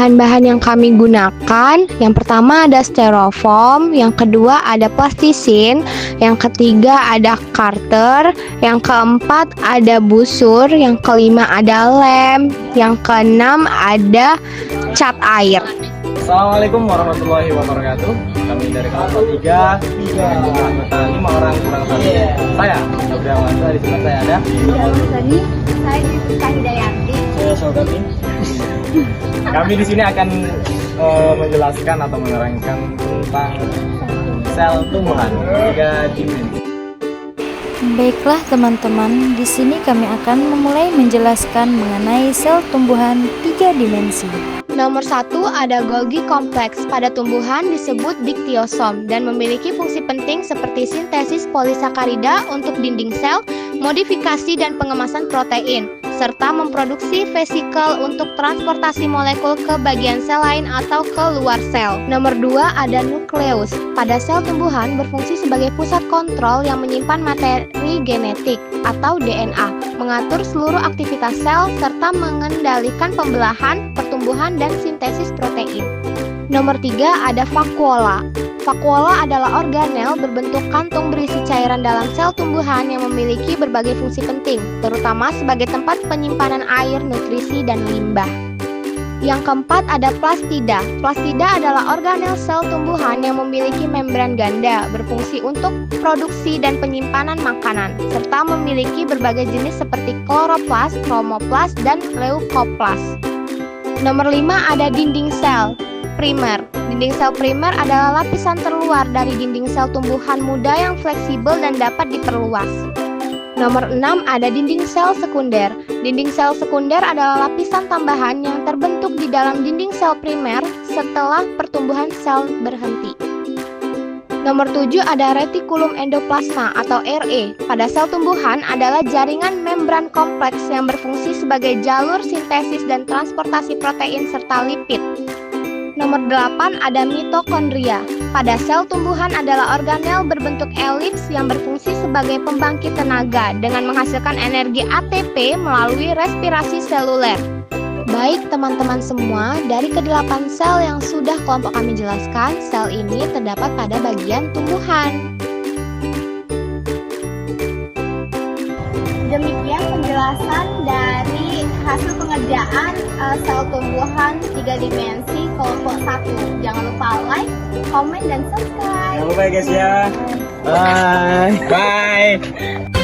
Bahan-bahan yang kami gunakan, yang pertama ada styrofoam, yang kedua ada plastisin, yang ketiga ada karter, yang keempat ada busur, yang kelima ada lem, yang keenam ada cat air. Assalamualaikum warahmatullahi wabarakatuh. Kami dari kelompok 3 dengan jumlah anggota 5 orang kurang satu. Saya Abdul Awansa, di sebelah saya ada Saya Rizka Hidayati. saya Saudati. Kami di sini akan menjelaskan atau menerangkan tentang sel tumbuhan 3 dimensi. Baiklah teman-teman, di sini kami akan memulai menjelaskan mengenai sel tumbuhan 3 dimensi. Nomor 1 ada Golgi kompleks. Pada tumbuhan disebut diktiosom dan memiliki fungsi penting seperti sintesis polisakarida untuk dinding sel, modifikasi dan pengemasan protein, serta memproduksi vesikel untuk transportasi molekul ke bagian sel lain atau ke luar sel. Nomor 2 ada nukleus. Pada sel tumbuhan berfungsi sebagai pusat kontrol yang menyimpan materi genetik atau DNA, mengatur seluruh aktivitas sel serta mengendalikan pembelahan, pertumbuhan dan sintesis protein. Nomor 3 ada vakuola. Vakuola adalah organel berbentuk kantung berisi cairan dalam sel tumbuhan yang memiliki berbagai fungsi penting, terutama sebagai tempat penyimpanan air, nutrisi, dan limbah. Yang keempat ada plastida. Plastida adalah organel sel tumbuhan yang memiliki membran ganda, berfungsi untuk produksi dan penyimpanan makanan, serta memiliki berbagai jenis seperti kloroplas, kromoplas, dan leukoplas. Nomor 5 ada dinding sel primer. Dinding sel primer adalah lapisan terluar dari dinding sel tumbuhan muda yang fleksibel dan dapat diperluas. Nomor 6 ada dinding sel sekunder. Dinding sel sekunder adalah lapisan tambahan yang terbentuk di dalam dinding sel primer setelah pertumbuhan sel berhenti. Nomor 7 ada retikulum endoplasma atau RE. Pada sel tumbuhan adalah jaringan membran kompleks yang berfungsi sebagai jalur sintesis dan transportasi protein serta lipid. Nomor 8 ada mitokondria. Pada sel tumbuhan adalah organel berbentuk elips yang berfungsi sebagai pembangkit tenaga dengan menghasilkan energi ATP melalui respirasi seluler. Baik teman-teman semua, dari ke-8 sel yang sudah kelompok kami jelaskan, sel ini terdapat pada bagian tumbuhan. Demikian penjelasan dari hasil pengerjaan sel tumbuhan 3 dimensi kelompok 1. Jangan lupa like, komen, dan subscribe. Jangan lupa ya guys ya. Bye. Bye.